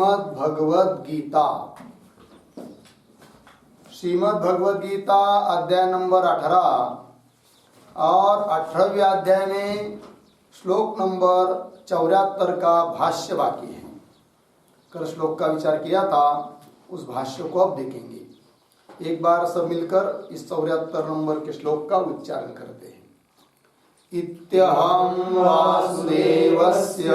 श्रीमद् भगवद गीता। श्रीमद् भगवद गीता अध्याय नंबर 18 और 18वें अध्याय में श्लोक नंबर 74 का भाष्य बाकी है। कल श्लोक का विचार किया था, उस भाष्य को अब देखेंगे। एक बार सब मिलकर इस 74 नंबर के श्लोक का उच्चारण करते हैं। इत्यहं वासुदेवस्य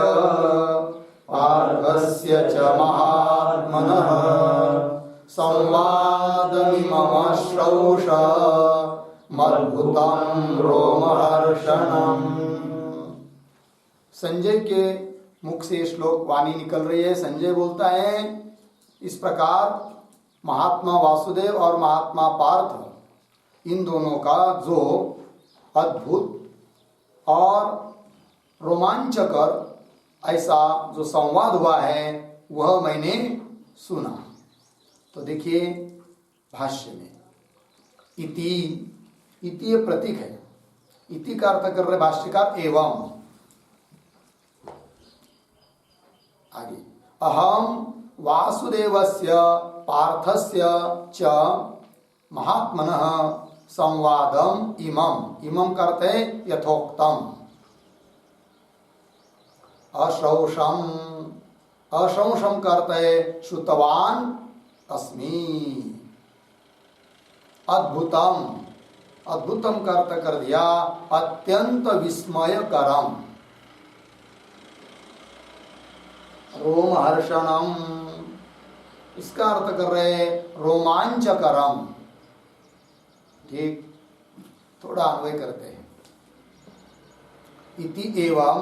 पार्थस्य च महात्मनः संवादमिमं श्रौषमद्भुतं रोमहर्षणम्। संजय के मुख से श्लोक वाणी निकल रही है। संजय बोलता है, इस प्रकार महात्मा वासुदेव और महात्मा पार्थ, इन दोनों का जो अद्भुत और रोमांचकर ऐसा जो संवाद हुआ है वह मैंने सुना। तो देखिए भाष्य में इति, इति ये प्रतीक है। इति का अर्थ कर रहे भाष्यकार एवं। आगे अहम वासुदेवस्य पार्थस्य च महात्मनः संवादम इमं, इमं करते यथोक्तम अश्रौषम, अश्रौषम करते श्रुतवान अस्मि। अद्भुतम, अद्भुतम करते कर दिया अत्यंत विस्मयकरम। रोमहर्षणम, इसका अर्थ कर रहे रोमांचकरम। ठीक, थोड़ा अन्वय करते हैं। इति एवं,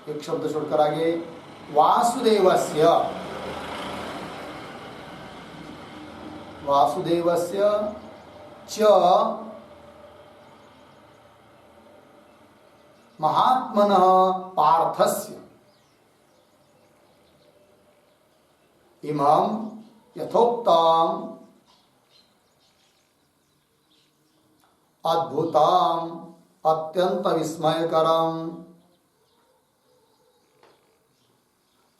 एक शब्द छोड़कर आगे वासुदेवस्य, वासुदेवस्य च महात्मनः पार्थस्य इमं यथोक्तम् अद्भुतम् अत्यंत विस्मयकरम्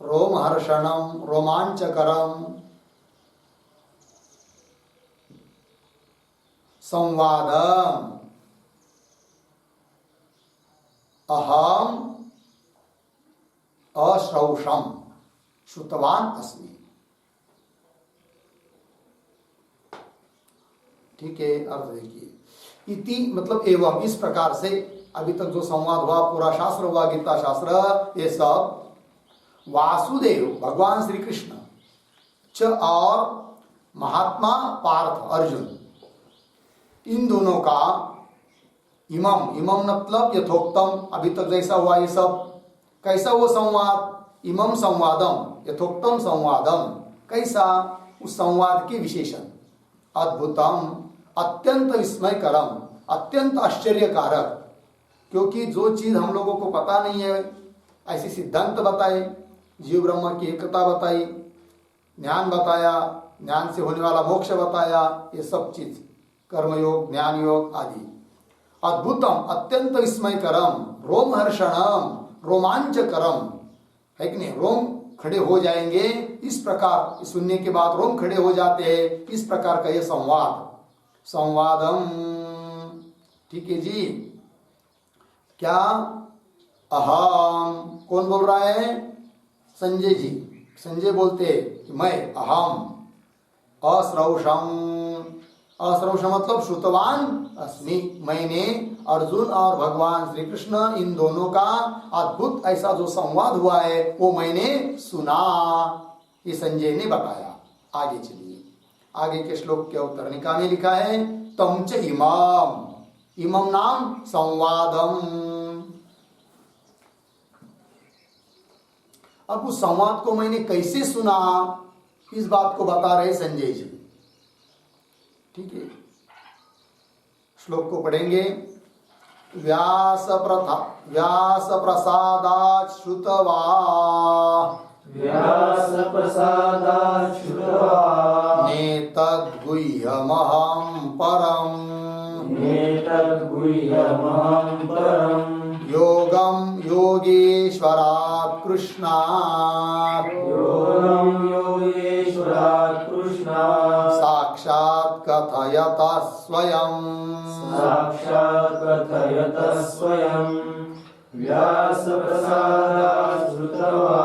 रोमहर्षणम् रोमांचकरम् संवादम् अहम अश्रौषम श्रुतवान अस्मि। ठीक है, अर्थ देखिए। इति मतलब एवं, इस प्रकार से अभी तक जो संवाद हुआ, पूरा शास्त्र हुआ, गीता शास्त्र, ये सब वासुदेव भगवान श्री कृष्ण च और महात्मा पार्थ अर्जुन, इन दोनों का इमम, इमम मतलब यथोक्तम, अभी तक जैसा हुआ ये सब, कैसा वो संवाद, इमम संवादम यथोक्तम संवादम, कैसा उस संवाद के विशेषण, अद्भुतम अत्यंत विस्मयकरम, अत्यंत आश्चर्यकारक। क्योंकि जो चीज हम लोगों को पता नहीं है, ऐसी सिद्धांत बताए, जीव ब्रह्म की एकता बताई, ज्ञान बताया, ज्ञान से होने वाला मोक्ष बताया, ये सब चीज कर्मयोग, ज्ञान योग आदि। अद्भुतम अत्यंत विस्मयकरम रोमहर्षणम रोमांचकरम, है कि नहीं, रोम खड़े हो जाएंगे इस प्रकार, सुनने के बाद रोम खड़े हो जाते हैं, इस प्रकार का ये संवाद, संवादम। ठीक है जी। क्या अहम, कौन बोल रहा है? संजय जी। संजय बोलते कि मैं अहम अश्रौषम, अश्रौषम मतलब श्रुतवान अस्मि, मैंने अर्जुन और भगवान श्री कृष्ण इन दोनों का अद्भुत ऐसा जो संवाद हुआ है वो मैंने सुना, ये संजय ने बताया। आगे चलिए, आगे के श्लोक के उत्तरनिका में लिखा है तम च इमम, इमम नाम संवादम। अब उस संवाद को मैंने कैसे सुना, इस बात को बता रहे संजय जी। ठीक है, श्लोक को पढ़ेंगे। व्यास प्रसादात् श्रुतवा, व्यास प्रसादात् श्रुतवा नेतद्गुह्यमहं परम्, नेतद्गुह्यमहं परम् योगं योगेश्वरात् कृष्णात्, योगं कथयत स्वयं साक्षात् कथयत स्वयं व्यासप्रसादात् श्रुत्वा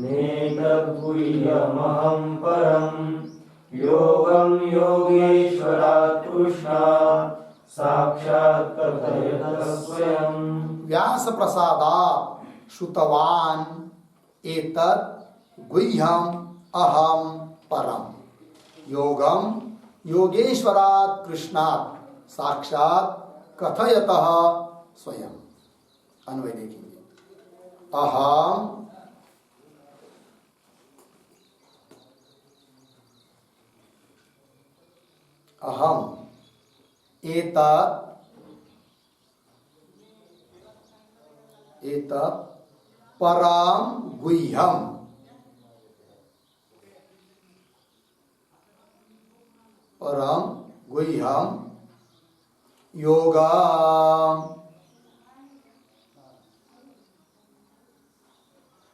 नेतद्गुह्यमहं परम् योगं योगेश्वरात् कृष्णात् साक्षात् कथयत स्वयं व्यास प्रसादात् श्रुतवान् एतत् गुह्यम अहम परम योगम योगेश्वरात् कृष्णात् साक्षात् कथयतः स्वयं। अन्वय देखेंगे। अहम अहम एतत् एतत् परम गुह्यम परम गुह्यम योगम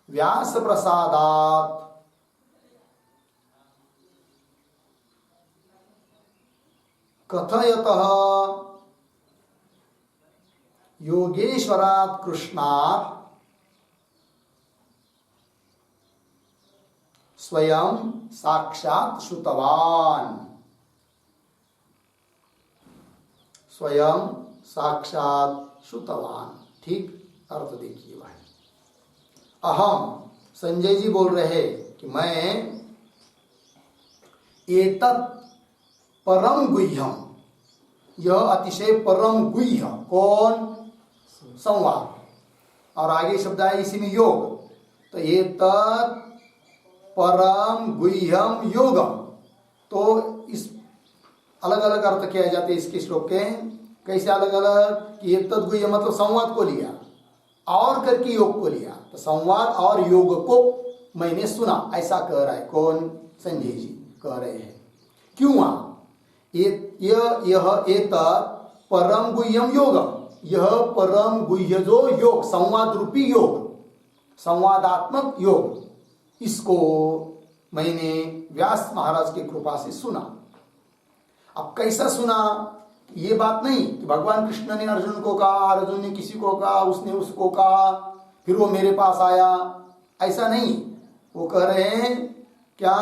व्यास प्रसादात् कथयतः योगेश्वरात् कृष्णात् स्वयं साक्षात् श्रुतवान् स्वयं साक्षात् श्रुतवान। ठीक अर्थ देखिए भाई। अहम संजय जी बोल रहे कि मैं एतत् परम गुह्यम, यह अतिशय परम गुह्य कौन संवाद, और आगे शब्द आए इसी में योग, तो एतत् परम गुह्यम योगम, तो इस अलग अलग अर्थ किया जाते हैं इसके श्लोक के। कैसे अलग अलग कि ये तद्गुह्य मतलब संवाद को लिया और करके योग को लिया, तो संवाद और योग को मैंने सुना, ऐसा कह रहा है कौन? संजय जी कह रहे हैं। क्यों? यह एतत् परम गुह्यम योगम, यह परम गुह्य जो योग, संवाद रूपी योग, संवादात्मक योग, इसको मैंने व्यास महाराज की कृपा से सुना। अब कैसा सुना ये बात नहीं कि भगवान कृष्ण ने अर्जुन को कहा, अर्जुन ने किसी को कहा, उसने उसको कहा, फिर वो मेरे पास आया, ऐसा नहीं। वो कह रहे हैं क्या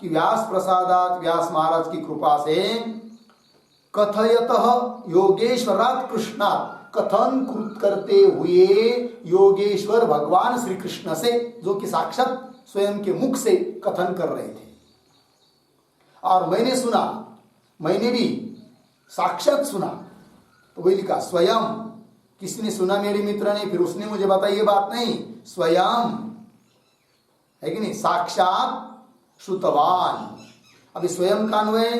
कि व्यास प्रसादात, व्यास महाराज की कृपा से कथयतः योगेश्वरात् कृष्णात्, कथन करते हुए योगेश्वर भगवान श्री कृष्ण से, जो कि साक्षात स्वयं के मुख से कथन कर रहे थे। और मैंने सुना, मैंने भी साक्षात सुना। तो वही लिखा स्वयं, किसी ने सुना मेरे मित्र ने, फिर उसने मुझे बताई, ये बात नहीं, स्वयं है कि नहीं, साक्षात श्रुतवान। अभी स्वयं का अन्वय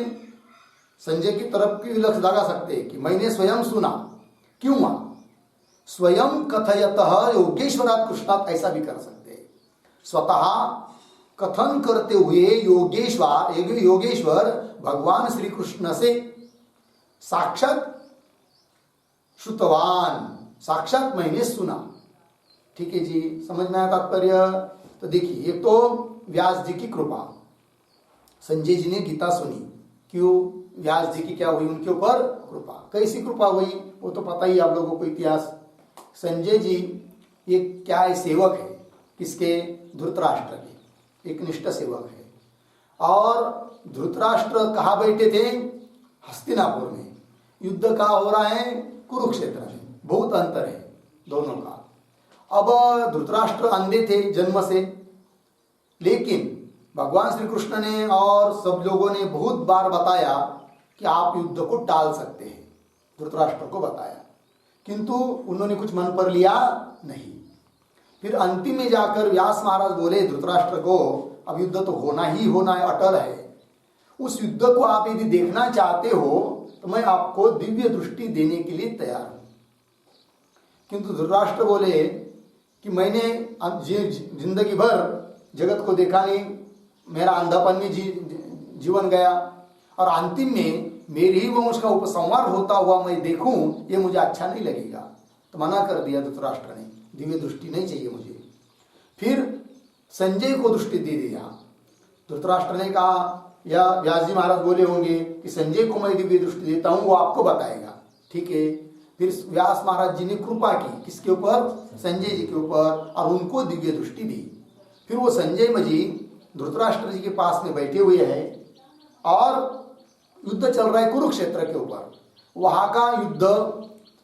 संजय की तरफ की लक्ष्य लगा सकते हैं कि मैंने स्वयं सुना। क्यों? स्वयं कथयतः योगेश्वरात् कृष्णात्, ऐसा भी कर सकते हैं। स्वतः कथन करते हुए योगेश्वर भगवान श्री कृष्ण से साक्षात श्रुतवान, साक्षात मैंने सुना। ठीक है जी, समझ में आया तात्पर्य? तो देखिए, एक तो व्यास जी की कृपा, संजय जी ने गीता सुनी, क्यों? व्यास जी की क्या हुई उनके ऊपर कृपा। कैसी कृपा हुई वो तो पता ही आप लोगों को इतिहास। संजय जी ये क्या है, सेवक है किसके? धृतराष्ट्र के, एक निष्ठ सेवक है। और धृतराष्ट्र कहाँ बैठे थे? हस्तिनापुर में। युद्ध कहाँ हो रहा है? कुरुक्षेत्र में। बहुत अंतर है दोनों का। अब धृतराष्ट्र अंधे थे जन्म से, लेकिन भगवान श्री कृष्ण ने और सब लोगों ने बहुत बार बताया कि आप युद्ध को टाल सकते हैं, धृतराष्ट्र को बताया, किंतु उन्होंने कुछ मन पर लिया नहीं। फिर अंतिम में जाकर व्यास महाराज बोले धृतराष्ट्र को, अब युद्ध तो होना ही होना है, अटल है। उस युद्ध को आप यदि देखना चाहते हो तो मैं आपको दिव्य दृष्टि देने के लिए तैयार हूं। किंतु धृतराष्ट्र बोले कि मैंने जिंदगी भर जगत को देखा नहीं, मेरा अंधापन में जीवन गया, और अंतिम में मेरे ही वंश का उपसंहार होता हुआ मैं देखूं, ये मुझे अच्छा नहीं लगेगा। तो मना कर दिया धृतराष्ट्र ने, दिव्य दृष्टि नहीं चाहिए मुझे। फिर संजय को दृष्टि दे दिया। धृतराष्ट्र ने कहा या व्यास जी महाराज बोले होंगे कि संजय को मैं दिव्य दृष्टि देता हूं, वो आपको बताएगा। ठीक है, फिर व्यास महाराज जी ने कृपा की किसके ऊपर? संजय जी के ऊपर, और उनको दिव्य दृष्टि दी। फिर वो संजय जी धृतराष्ट्र जी के पास में बैठे हुए हैं और युद्ध चल रहा है कुरुक्षेत्र के ऊपर। वहां का युद्ध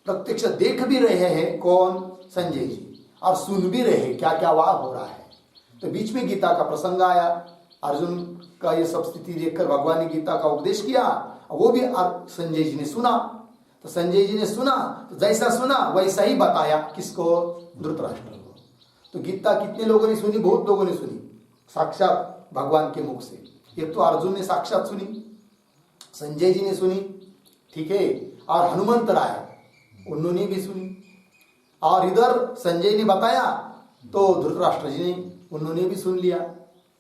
प्रत्यक्ष देख भी रहे हैं कौन? संजय जी, और सुन भी रहे हैं क्या क्या वहां हो रहा है। तो बीच में गीता का प्रसंग आया, अर्जुन का ये सब स्थिति देखकर भगवान ने गीता का उपदेश किया, वो भी संजय जी ने सुना। तो संजय जी ने सुना तो जैसा सुना वैसा ही बताया किसको? धृतराष्ट्र को। तो गीता कितने लोगों ने सुनी? बहुत लोगों ने सुनी, साक्षात भगवान के मुख से। एक तो अर्जुन ने साक्षात सुनी, संजय जी ने सुनी, ठीक है, और हनुमंत राय उन्होंने भी सुनी, और इधर संजय ने बताया तो धृतराष्ट्र जी ने उन्होंने भी सुन लिया,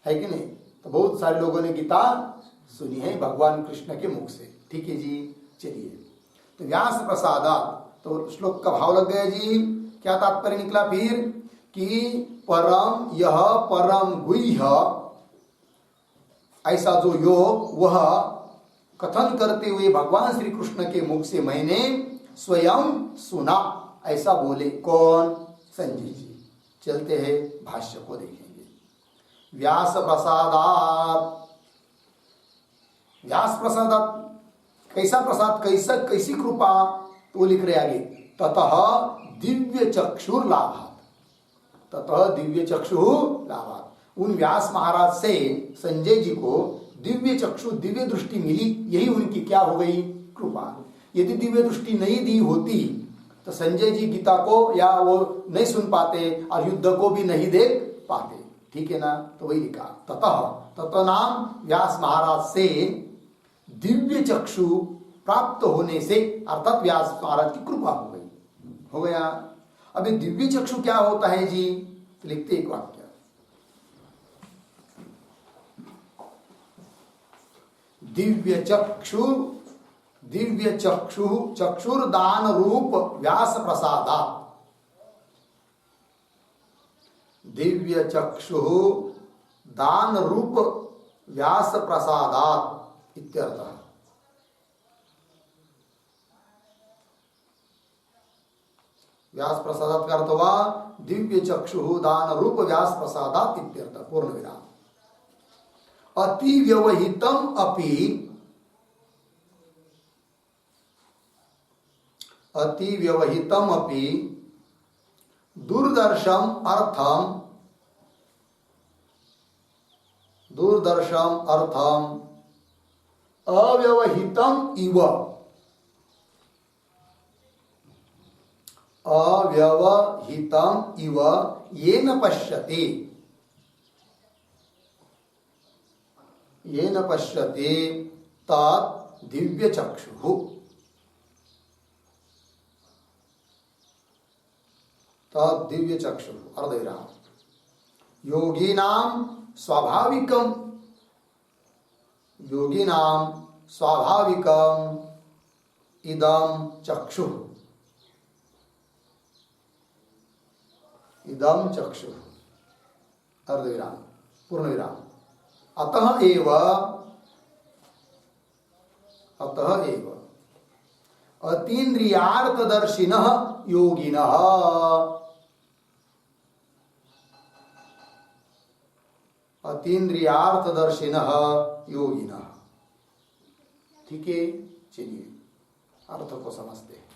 है कि नहीं? तो बहुत सारे लोगों ने गीता सुनी है भगवान कृष्ण के मुख से। ठीक है जी, चलिए। तो व्यास प्रसादात, तो श्लोक का भाव लग गया जी। क्या तात्पर्य निकला फिर? कि परम यह परम गुह्य, ऐसा जो योग वह कथन करते हुए भगवान श्री कृष्ण के मुख से मैंने स्वयं सुना, ऐसा बोले कौन? संजय जी। चलते हैं भाष्य को देखेंगे। व्यास प्रसादात, व्यास प्रसादात कैसा प्रसाद, कैसी कृपा? तो लिख रहे आगे, ततः दिव्य चक्षुर लाभात, ततः दिव्य चक्षु लाभात। उन व्यास महाराज से संजय जी को दिव्य चक्षु, दिव्य दृष्टि मिली, यही उनकी क्या हो गई? कृपा। यदि दिव्य दृष्टि नहीं दी होती तो संजय जी गीता को या वो नहीं सुन पाते और युद्ध को भी नहीं देख पाते। ठीक है ना? तो वही लिखा, ततः नाम व्यास महाराज से दिव्य चक्षु प्राप्त होने से, अर्थात व्यास महाराज की कृपा हो गई, हो गया। अभी दिव्य चक्षु क्या होता है जी? लिखते एक वाक्य, दिव्य चक्षु, दिव्य चक्षु चक्षुर्दान रूप व्यास प्रसादात, दिव्य चक्षु दान रूप व्यास प्रसादात इत्यर्थः। व्यास प्रसादात का अर्थ हुआ दिव्य चक्षु दान रूप व्यास प्रसादात इत्यर्थः, पूर्ण विराम। अति व्यवहितम अपि, अति व्यवहितम अपि दूरदर्शम अर्थम, दूरदर्शम अर्थम अव्यवहितम इव, अव्यवहितम इव येन पश्यते, येन पश्यते तत् दिव्य चक्षु, तत् दिव्य चक्षु अर्धविराम। योगिनाम स्वाभाविकम, योगिनाम स्वाभाविकम इदम चक्षु, इदम चक्षु अर्धविराम पूर्ण विराम। अतः एव, अतः एव अतीन्द्रियार्थदर्शिनः योगिनः, अतीन्द्रियार्थदर्शिनः योगिनः। ठीक है, चलिए अर्थ को समझते हैं।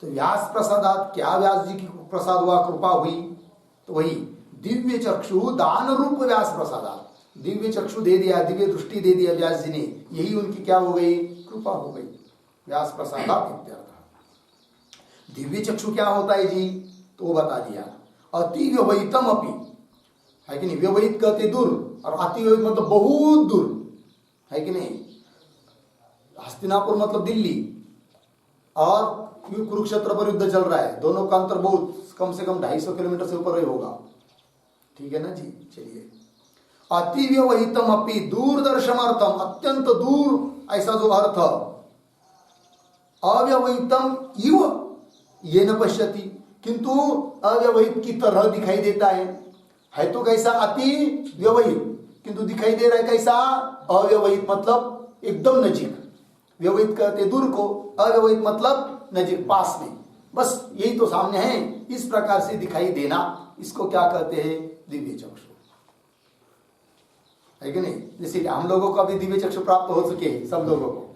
तो व्यास प्रसादात, क्या व्यास जी की प्रसाद हुआ, कृपा हुई? तो वही दिव्य चक्षु दान रूप व्यास प्रसादात, दिव्य चक्षु दे दिया, दिव्य दृष्टि दे दिया व्यास जी ने, यही उनकी क्या हो गई? कृपा हो गई। व्यास प्रसादात इत्यर्थ। दिव्य चक्षु क्या होता है जी? तो बता दिया, अति व्यवहितम अपि, है कि नहीं? व्यवहित कहते दूर, और अति व्यवहित मतलब बहुत दूर, है कि नहीं? हस्तिनापुर मतलब दिल्ली, और कुरुक्षेत्र पर युद्ध चल रहा है, दोनों का अंतर बहुत कम से कम 250 किलोमीटर से ऊपर ही होगा। ठीक है ना जी, चलिए। अति व्यवहितम अपि दूरदर्शनार्थम, अत्यंत दूर ऐसा जो अर्थ, अव्यवहितम इव ये न पश्यति, किंतु अव्यवहित की तरह दिखाई देता है तो कैसा? अति व्यवहित, किंतु दिखाई दे रहा है कैसा? अव्यवहित मतलब एकदम नजीक। व्यवहित कहते दूर को, अव्यवहित मतलब नजीक, पास में, बस यही तो सामने है। इस प्रकार से दिखाई देना, इसको क्या कहते हैं? दिव्य चक्षु, है कि नहीं? जैसे हम लोगों को अभी दिव्य चक्षु प्राप्त हो चुके हैं, सब लोगों को,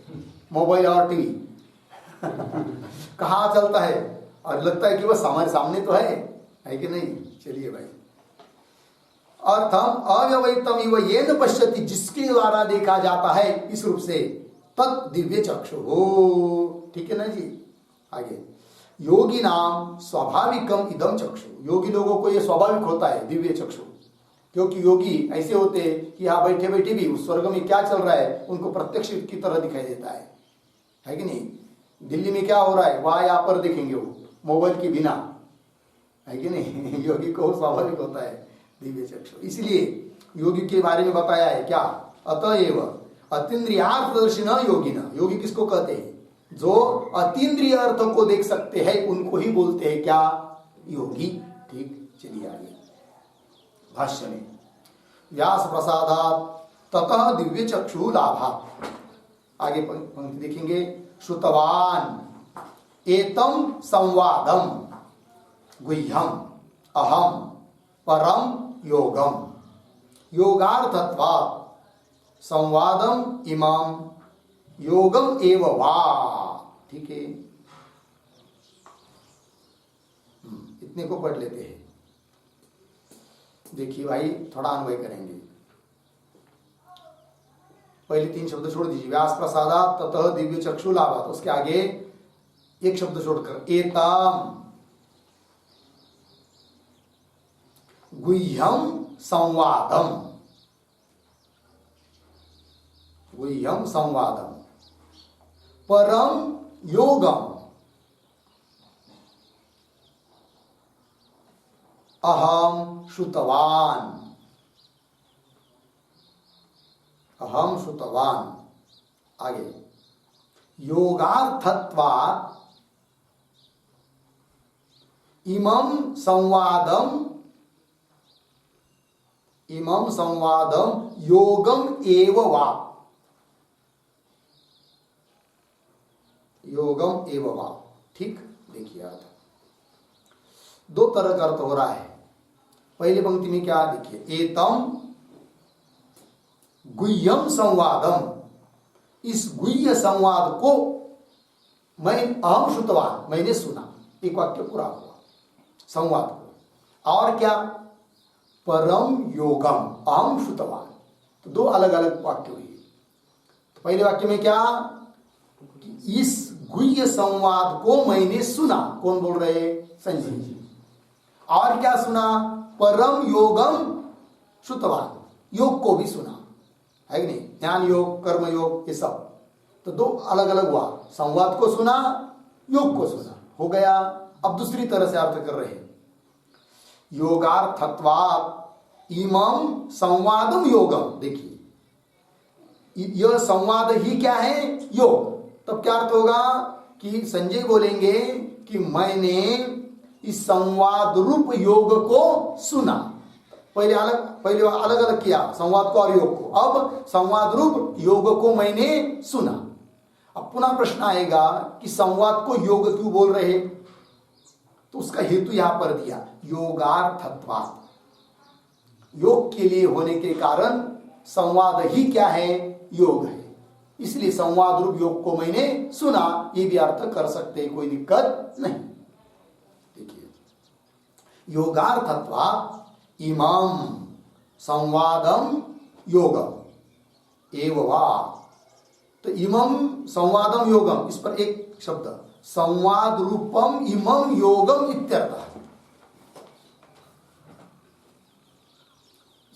मोबाइल और टीवी कहाँ चलता है और लगता है कि बस हमारे सामने तो है कि नहीं? चलिए भाई, अर्थम अव्यवहितम इव येन पश्यति, जिसके द्वारा देखा जाता है इस रूप से, तत् दिव्य चक्षु हो। ठीक है ना जी? आगे, योगी नाम स्वाभाविकम इदम चक्षु, योगी लोगों को यह स्वाभाविक होता है दिव्य चक्षु, क्योंकि योगी ऐसे होते हैं कि यहाँ बैठे बैठे भी उस स्वर्ग में क्या चल रहा है उनको प्रत्यक्ष की तरह दिखाई देता है कि नहीं? दिल्ली में क्या हो रहा है वहां यहाँ पर देखेंगे वो, मोबाइल के बिना, है कि नहीं? योगी को स्वाभाविक होता है दिव्य चक्षु। इसलिए योगी के बारे में बताया है क्या? अतएव अतीन्द्रियार्थदर्शिन योगिना, योगी किसको कहते हैं? जो अतीन्द्रिय अर्थ को देख सकते हैं उनको ही बोलते हैं क्या? योगी। ठीक, चलिए आगे भाष्य में, व्यास प्रसादात ततः दिव्य चक्षु लाभात्, आगे पंक्ति देखेंगे, श्रुतवान एतम संवादम गुह्यम अहम परम योगम योगार्थत्वात् संवादम इमाम योगम एव वा। ठीक है, इतने को पढ़ लेते हैं। देखिए भाई, थोड़ा अन्वय करेंगे। पहले 3 शब्द छोड़ दीजिए, व्यास प्रसादात ततः दिव्य चक्षु लाभात्, उसके आगे एक शब्द छोड़कर एतम गुह्यम संवादम, गुह्यम संवादम परम योगम अहम श्रुतवान, अहम श्रुतवान। आगे, योगार्थत्वात् इमं संवादम, इमं संवादम योगम एव वा, योगम एव वा। ठीक, देखिए अर्थ, 2 तरह का अर्थ हो रहा है। पहली पंक्ति में क्या देखिए, एतम गुह्यम संवादम, इस गुह्य संवाद को मैं अहम श्रुतवान, मैंने सुना, एक वाक्य पूरा हुआ संवाद को। और क्या? परम योगम अहम श्रुतवान, तो 2 अलग अलग वाक्य हुए। तो पहले वाक्य में क्या कि इस गुह्य संवाद को मैंने सुना, कौन बोल रहे? संजय जी। और क्या सुना? परम योगम श्रुतवान, योग को भी सुना, है कि नहीं? ज्ञान योग, कर्म योग, ये सब, तो 2 अलग अलग हुआ, संवाद को सुना, योग को सुना, हो गया। अब दूसरी तरह से अर्थ कर रहे हैं, योगार्थत्वात् इमं संवादम योगम। देखिए, यह संवाद ही क्या है? योग। तब क्या अर्थ होगा कि संजय बोलेंगे कि मैंने इस संवाद रूप योग को सुना। पहले अलग अलग किया संवाद को और योग को, अब संवाद रूप योग को मैंने सुना। अब पुनः प्रश्न आएगा कि संवाद को योग क्यों बोल रहे? तो उसका हेतु यहां पर दिया, योगार्थत्वात्, योग के लिए होने के कारण संवाद ही क्या है? योग है। इसलिए संवाद रूप योग को मैंने सुना, ये भी अर्थ कर सकते हैं, कोई दिक्कत नहीं। देखिए, योगार्थत्वात् इमं संवादम योगम एव वा। तो इमं संवादम योगम, इस पर एक शब्द, संवाद रूपम इमं योगम इत्यर्थः,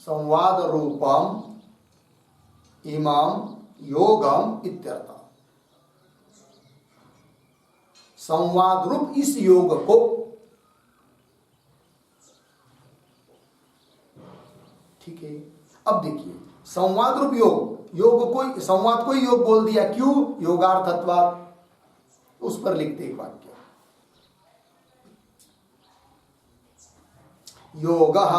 संवाद रूपम इमं योगम इत्यर्थः, संवाद रूप इस योग को। ठीक है, अब देखिए, संवाद रूप योग को, संवाद को ही योग बोल दिया, क्यों? योगार्थत्वात्। उस पर लिखते एक वाक्य, योगः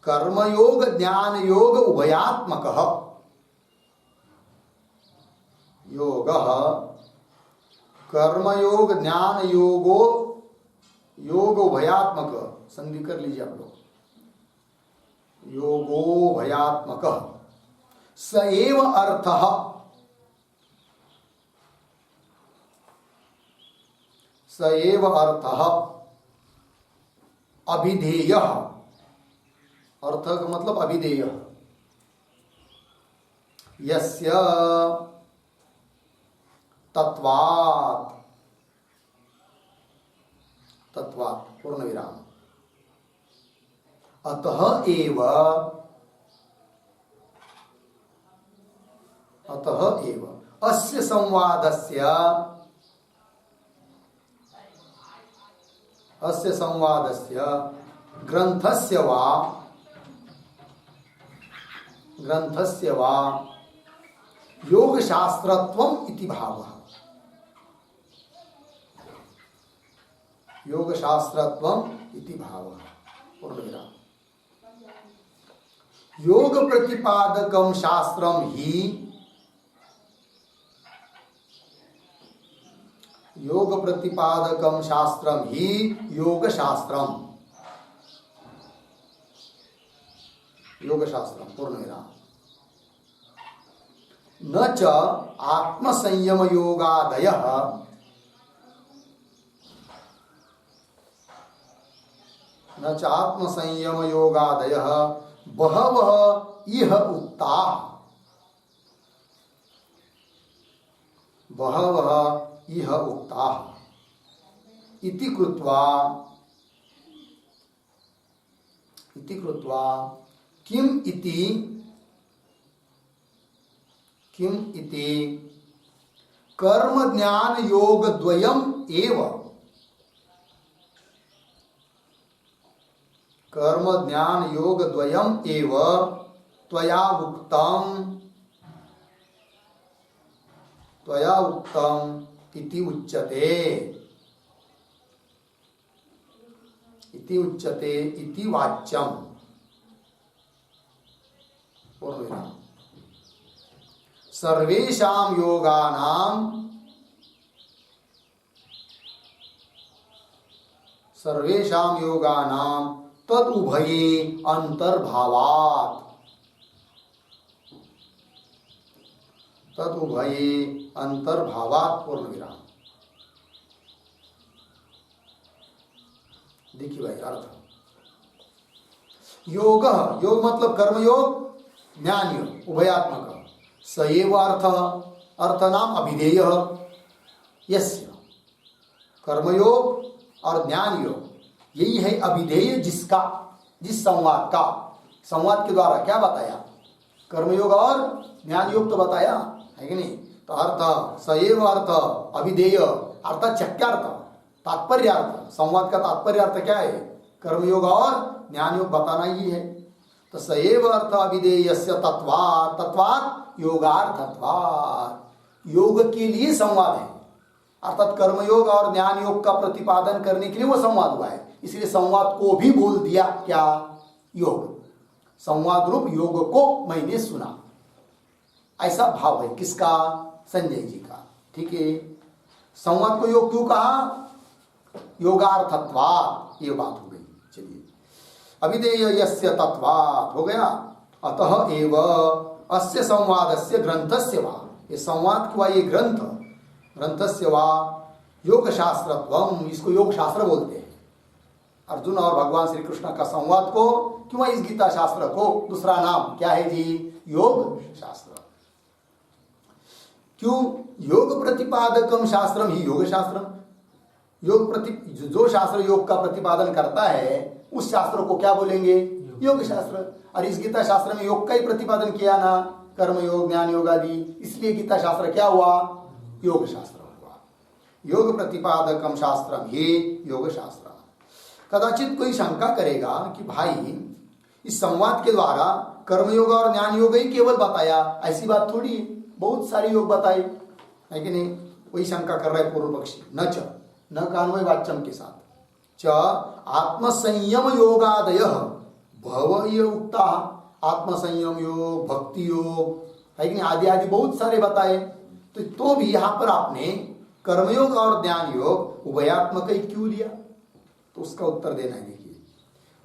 कर्मयोग ज्ञान योग उभयात्मक योग, कर्मयोग ज्ञान योगो योग उभयात्मक, संधि कर लीजिए आप लोग, योगो भयात्मक स एव अर्थः, स एव अर्थः अभिधेय, अर्थ का मतलब अभिधेय, यस्य तत्वात्, तत्वात् पूर्ण विराम, अतः एव, अतः एव अस्य संवादस्य, अस्य संवादस्य ग्रंथस्य वा, ग्रंथस्य वा योग शास्त्रत्वम इति भावः, योग शास्त्रत्वम इति भावः पूर्ण विराम, योग प्रतिपादकम शास्त्रम ही, योग प्रतिपादकम शास्त्रम ही योग शास्त्रम, योग शास्त्रम पूर्ण विराम, न च आत्म संयम योगादयः, न च आत्म संयम योगादयः बहवः इह उक्ताः, बहवः इह उक्ताः इति कृत्वा, इति कृत्वा किम इति, किम इति कर्म ज्ञान योग द्वयम एव, कर्म ज्ञान योग द्वयम एव त्वया उक्तम, त्वया उक्तम इति उच्यते, इति उच्यते इति वाच्यम पूर्ण विराम, सर्वेषां योगानां, सर्वेषां योगानां तदुभये अंतर्भावात्, तदुभये अंतर्भावात् पूर्ण विराम। देखिए भाई अर्थ, योग, योग मतलब कर्मयोग ज्ञान योग उभयात्मक, सएव अर्थ, अर्थ नाम अभिधेय, यस्य कर्मयोग और ज्ञान योग, यही है अभिधेय जिसका, जिस संवाद का, संवाद के द्वारा क्या बताया, कर्मयोग और ज्ञान योग तो बताया है कि नहीं, तो अर्थ सएव अर्थ अभिधेय अर्थात चक्यार्थ, तात्पर्यार्थ, संवाद का तात्पर्य अर्थ क्या है, कर्मयोग और ज्ञान योग बताना ही है, तो सएव अर्थ अभिधेयस्य तत्वात्, तत्वात् योगार्थत्वात्, योग के लिए संवाद है, अर्थात कर्मयोग और ज्ञान योग का प्रतिपादन करने के लिए वो संवाद हुआ है, इसलिए संवाद को भी बोल दिया क्या, योग, संवाद रूप योग को मैंने सुना, ऐसा भाव है किसका, संजय जी का, ठीक है। संवाद को योग क्यों कहा, योगार्थत्वात्, ये बात हो गई। चलिए अभिधेय यस्य तत्वात् हो गया, अतः एव अस्य संवादस्य ग्रंथस्य वा, ये संवाद हुआ ये ग्रंथ, ग्रंथस्य वा योग शास्त्रत्वम, इसको योग शास्त्र बोलते हैं। अर्जुन और भगवान श्री कृष्ण का संवाद को क्यों, इस गीता शास्त्र को दूसरा नाम क्या है जी, योग शास्त्र। क्यों, योग प्रतिपादकम शास्त्रम ही योग शास्त्रम, योग प्रति, जो शास्त्र योग का प्रतिपादन करता है उस शास्त्र को क्या बोलेंगे, योग शास्त्र। और इस गीता शास्त्र में योग का ही प्रतिपादन किया ना, कर्म योग ज्ञान योग आदि, इसलिए गीता शास्त्र क्या हुआ, योग शास्त्र हुआ। योग प्रतिपादकम शास्त्रम ही योग शास्त्र। कदाचित कोई शंका करेगा कि भाई इस संवाद के द्वारा कर्मयोग और ज्ञान योग ही केवल बताया, ऐसी बात थोड़ी है, बहुत सारे योग बताए है कि नहीं, वही शंका कर रहा है पूर्व पक्षी। न च, न कान्वय वाच्यम के साथ, च आत्म संयम योगादय भव ये उक्ता आत्मसंयम योग, भक्ति योग है कि नहीं, आदि आदि बहुत सारे बताए। तो भी यहां पर आपने कर्मयोग और ज्ञान योग उभयात्मक ही क्यों लिया? तो उसका उत्तर देना है। देखिए,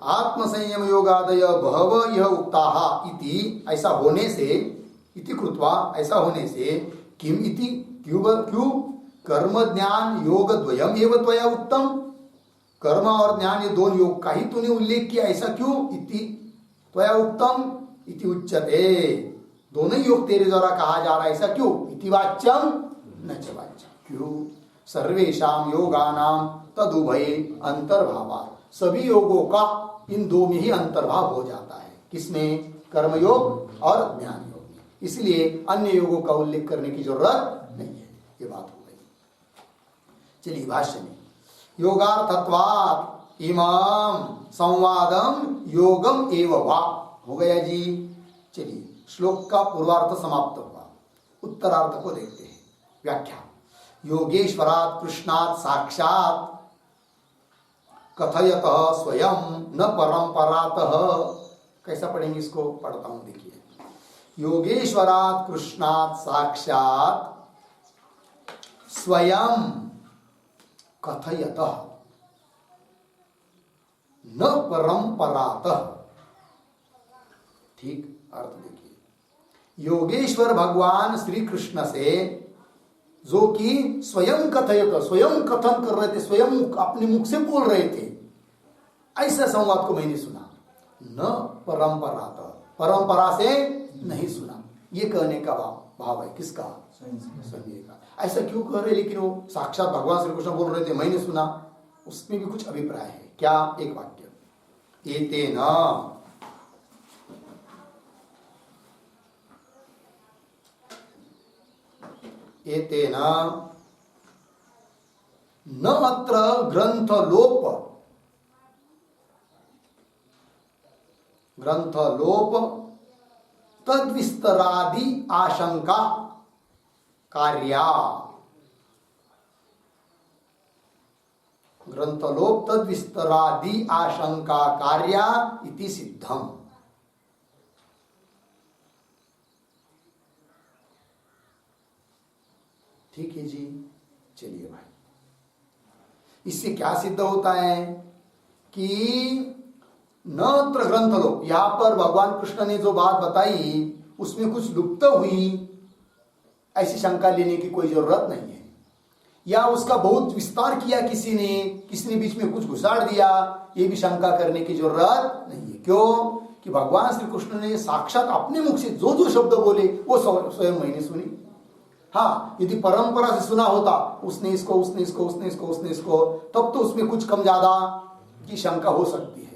आत्मसंयम योगादय बहव यह उक्ताः इति, ऐसा होने से, इति कृत्वा, ऐसा होने से, किम इति, क्यों कर्म ज्ञान योग द्वयम एव त्वया उत्तम, कर्म और ज्ञान ये दोनों योग का ही तूने उल्लेख किया, ऐसा क्यों? इति त्वया उत्तम इति उच्यते, दोनों योग तेरे द्वारा कहा जा रहा है, ऐसा क्यों? इति वाच्यम न च वाच्यम, क्यों? सर्वेषां योगानां तदुभये अंतर्भावा, सभी योगों का इन दो में ही अंतर्भाव हो जाता है। किसमें? कर्मयोग और ज्ञान योग में। इसलिए अन्य योगों का उल्लेख करने की जरूरत नहीं है। ये बात हो गई। चलिए भाष्य में, योगार्थत्वात् इमाम संवादम योगम एव वा, हो गया जी। चलिए श्लोक का पूर्वार्थ समाप्त हुआ, उत्तरार्थ को देखते हैं। व्याख्या, योगेश्वरात् कृष्णात् साक्षात् कथयतः स्वयं न परंपरातः। कैसा पढ़ेंगे इसको? पढ़ता हूं, देखिए। योगेश्वरात् कृष्णात् साक्षात् स्वयं कथयतः न परंपरातः। ठीक अर्थ देखिए, योगेश्वर भगवान श्री कृष्ण से जो कि स्वयं कथयत, स्वयं कथन कर रहे थे, स्वयं अपने मुख से बोल रहे थे, ऐसा संवाद को मैंने सुना। न परंपरात, परंपरा से नहीं सुना, ये कहने का भाव है। किसका? संजय का। ऐसा क्यों कह रहे? लेकिन वो साक्षात भगवान श्री कृष्ण बोल रहे थे, मैंने सुना। उसमें भी कुछ अभिप्राय है। क्या? एक वाक्य, एतेन एतेन न अत्र ग्रंथलोप तद्विस्तरादि आशंका कार्या, ग्रंथलोप तद्विस्तरादि आशंका कार्या इति सिद्धम। ठीक है जी। चलिए भाई, इससे क्या सिद्ध होता है कि नत्र ग्रंथलोप, यहां पर भगवान कृष्ण ने जो बात बताई उसमें कुछ लुप्त हुई, ऐसी शंका लेने की कोई जरूरत नहीं है। या उसका बहुत विस्तार किया किसी ने बीच में कुछ घुसाड़ दिया, ये भी शंका करने की जरूरत नहीं है। क्यों? कि भगवान श्री कृष्ण ने साक्षात अपने मुख से जो जो शब्द बोले वो स्वयं मैंने सुनी। हाँ, यदि परंपरा से सुना होता, उसने इसको, तब तो उसमें कुछ कम ज्यादा की शंका हो सकती है।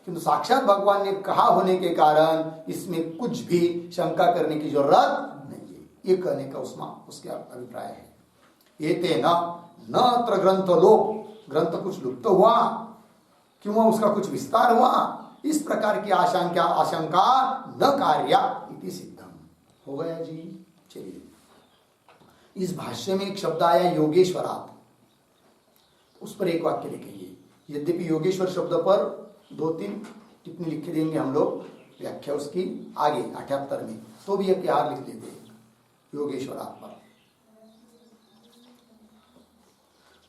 किंतु साक्षात भगवान ने कहा होने के कारण इसमें कुछ भी शंका करने की जरूरत नहीं है। ये कहने का उसके अभिप्राय है। एतेन न अत्र ग्रंथलोप, ग्रंथ कुछ लुप्त हुआ, क्यों? उसका कुछ विस्तार हुआ, इस प्रकार की आशंका न कार्या इति सिद्धम। हो गया जी। चलिए, इस भाष्य में एक शब्द आया योगेश्वरात, उस पर एक वाक्य लिखेंगे। यद्यपि योगेश्वर शब्द पर 2-3 टिप्पणी लिख देंगे हम लोग, व्याख्या उसकी आगे 78 में, तो भी एक यार लिख देते योगेश्वरात पर।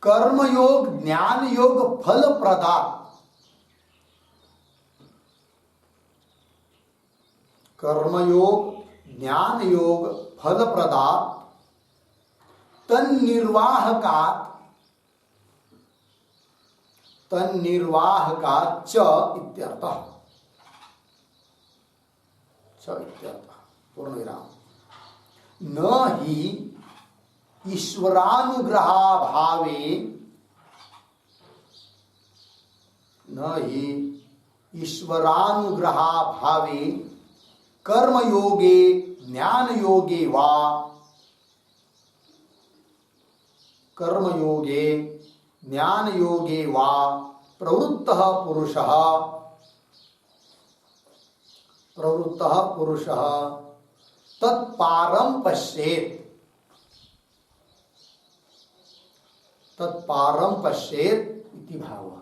कर्म योग ज्ञान योग फल प्रदात, कर्म योग ज्ञान योग फल प्रदात तन्निर्वाहकात् च इत्यर्थः, पूर्ण विराम। न ही ईश्वरानुग्रहाभावे कर्मयोगे ज्ञानयोगे वा, कर्मयोगे ज्ञानयोगे वा प्रवृत्तः पुरुषः तत्पारं पश्येत् इति भावः।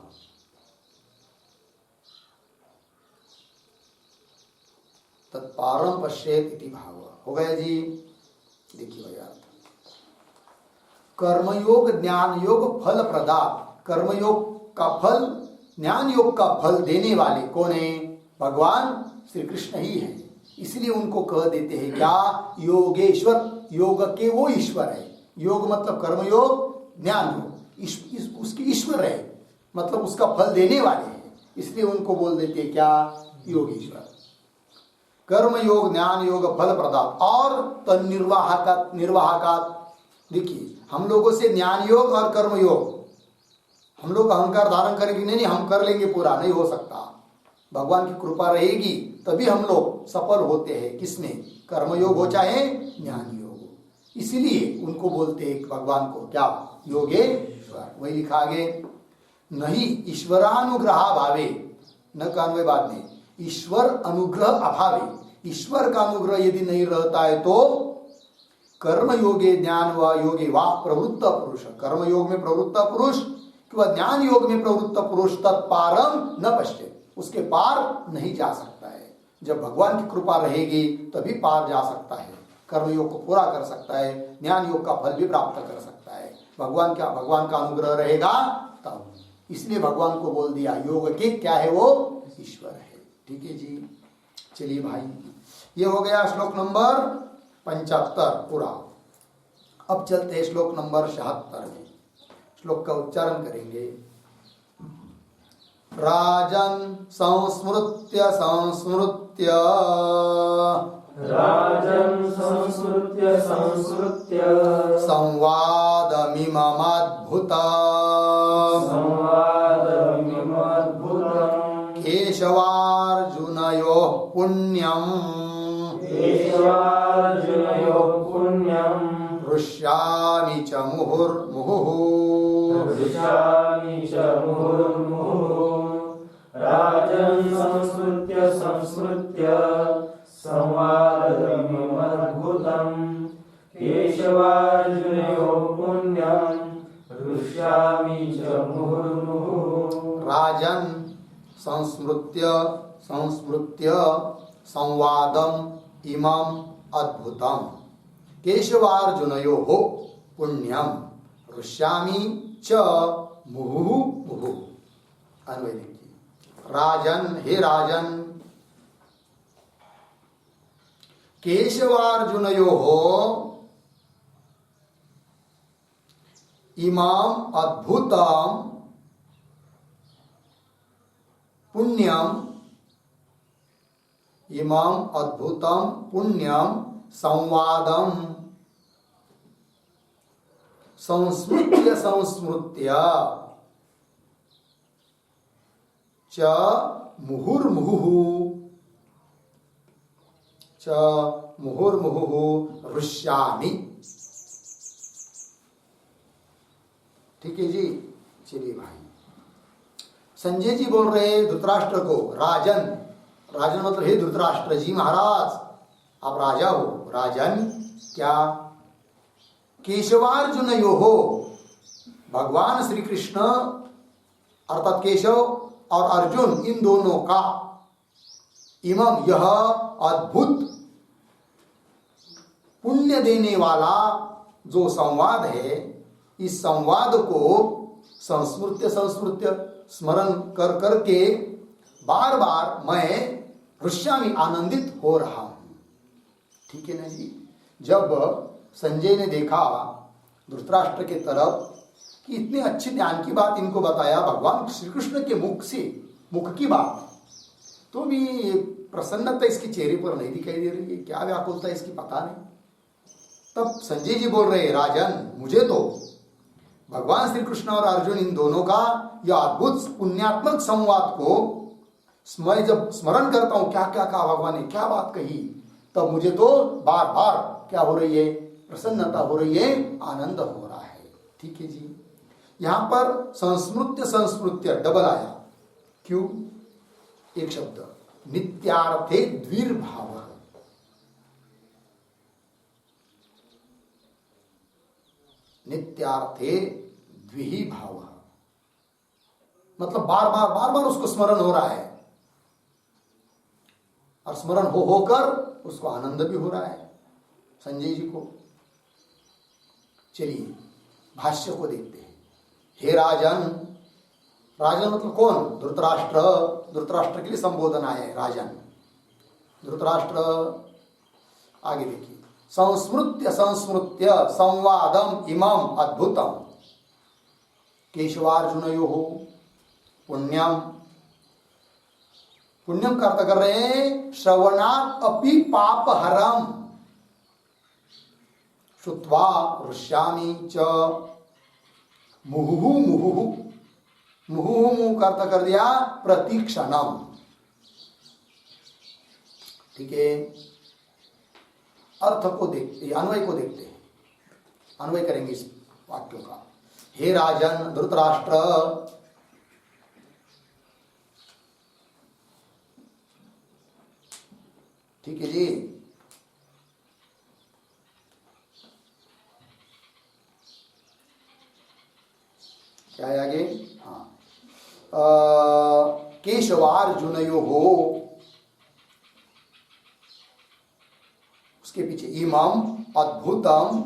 तत्पारम पश्येत इति भाव। हो गया जी। देखिए भैया, कर्मयोग ज्ञान योग फल प्रदात, कर्मयोग का फल ज्ञान योग का फल देने वाले कौन है? भगवान श्री कृष्ण ही है। इसलिए उनको कह देते हैं क्या? योगेश्वर। योग के वो ईश्वर है। योग मतलब कर्मयोग, ज्ञान योग, उसकी ईश्वर है, मतलब उसका फल देने वाले हैं। इसलिए उनको बोल देते हैं क्या? योगेश्वर। कर्म योग ज्ञान योग फल प्रदात और तन्निर्वाहकात। देखिए, हम लोगों से ज्ञान योग और कर्म योग, हम लोग अहंकार धारण करेंगे, नहीं हम कर लेंगे पूरा, नहीं हो सकता। भगवान की कृपा रहेगी तभी हम लोग सफल होते हैं। किसमें? कर्मयोग हो चाहे ज्ञान योग हो। इसीलिए उनको बोलते हैं भगवान को क्या? योगेश्वर। वही लिखा आगे, नहीं ईश्वरानुग्रह भावे, न कान्वय बाद में, ईश्वर अनुग्रह अभावे। ईश्वर का अनुग्रह यदि नहीं रहता है तो कर्म योगे ज्ञान व योगे वा प्रवृत्त पुरुष, कर्म योग में प्रवृत्त पुरुष कि ज्ञान योग में प्रवृत्त पुरुष तत्पारम न पश्येत, उसके पार नहीं जा सकता है। जब भगवान की कृपा रहेगी तभी पार जा सकता है, कर्म योग को पूरा कर सकता है, ज्ञान योग का फल भी प्राप्त कर सकता है। भगवान का अनुग्रह रहेगा तब। इसलिए भगवान को बोल दिया योग के क्या है? वो ईश्वर है। ठीक है जी। चलिए भाई, ये हो गया श्लोक नंबर 75 पूरा। अब चलते हैं श्लोक नंबर 76 में। श्लोक का उच्चारण करेंगे। राजन संस्मृत्य संस्मृत्य, राजन् संस्मृत्य संस्मृत्य, संवादमिममद्भुतम् केशवार्जुनयोः पुण्यम् केशवार्जुनयोः पुण्यम् हृष्यामि च मुहुर्मुहुः। हृष्यामि च मुहुर्मुहुः। राजन् संस्मृत्य संस्मृत्य, संवादमिममद्भुतम् केशवार्जुनयोः पुण्यम् हृष्यामि च मुहुर्मुहुः। राजन् संस्मृत्य संस्मृत्य संवादम इमम् अद्भुतम् केशवार्जुनयोः पुण्यम् हृष्यामि च मुहुर्मुहुः। अन्वय देखिए। राजन, हे राजन, केशवार्जुनयोः इमम् अद्भुतम् पुण्यम्, इमम् अद्भुतम् पुण्यम् संवादम् संस्मृत्य संस्मृत्य च मुहुर्मुहुः, च मुहुर्मुहुः हृष्यामि। ठीक है जी। चलिए भाई, संजय जी बोल रहे हैं धृतराष्ट्र को, राजन, राजन मतलब हे धृतराष्ट्र जी महाराज, आप राजा हो। राजन क्या? केशवार्जुनयोः, भगवान श्री कृष्ण अर्थात केशव और अर्जुन, इन दोनों का, इमम यह अद्भुत पुण्य देने वाला जो संवाद है, इस संवाद को संस्मृत्य संस्मृत्य स्मरण कर करके बार बार मैं हृष्यामि आनंदित हो रहा हूं। ठीक है ना जी। जब संजय ने देखा धृतराष्ट्र के तरफ कि इतने अच्छे ज्ञान की बात इनको बताया भगवान श्री कृष्ण के मुख से, मुख की बात, तो भी प्रसन्नता इसके चेहरे पर नहीं दिखाई दे रही है। क्या व्याकुलता इसकी पता नहीं। तब संजय जी बोल रहे, राजन, मुझे तो भगवान श्री कृष्ण और अर्जुन इन दोनों का यह अद्भुत पुण्यात्मक संवाद को मैं जब स्मरण करता हूं, क्या क्या कहा भगवान ने, क्या बात कही, तब मुझे तो बार बार क्या हो रही है? प्रसन्नता हो रही है, आनंद हो रहा है। ठीक है जी। यहां पर संस्मृत्य संस्मृत्य डबल आया। क्यों? एक शब्द नित्यार्थे द्विर्भाव, नित्यार्थे द्विही भाव, मतलब बार बार उसको स्मरण हो रहा है। और स्मरण हो होकर उसको आनंद भी हो रहा है संजय जी को। चलिए भाष्य को देखते हैं। हे राजन, राजन मतलब कौन? धृतराष्ट्र। धृतराष्ट्र के लिए संबोधन आया है राजन। धृतराष्ट्र आगे देखिए। संस्मृत्य संस्मृत्य संवादम इमम अद्भुतम केशवार्जुनयोः पुण्यम। पुण्यम का अर्थ कर रहे हैं श्रवणात् अपि पापहरम श्रुत्वा ऋष्यामि च मुहुः मुहुः। मुहुः मुहुः का अर्थ कर दिया प्रतीक्षणम। ठीक है, अर्थ को देखते, अन्वय को देखते हैं। अन्वय करेंगे इस वाक्यों का। हे राजन धृतराष्ट्र, ठीक है जी। क्या है आगे? हाँ, केशवार्जुनयोः, उसके पीछे इमम अद्भुतम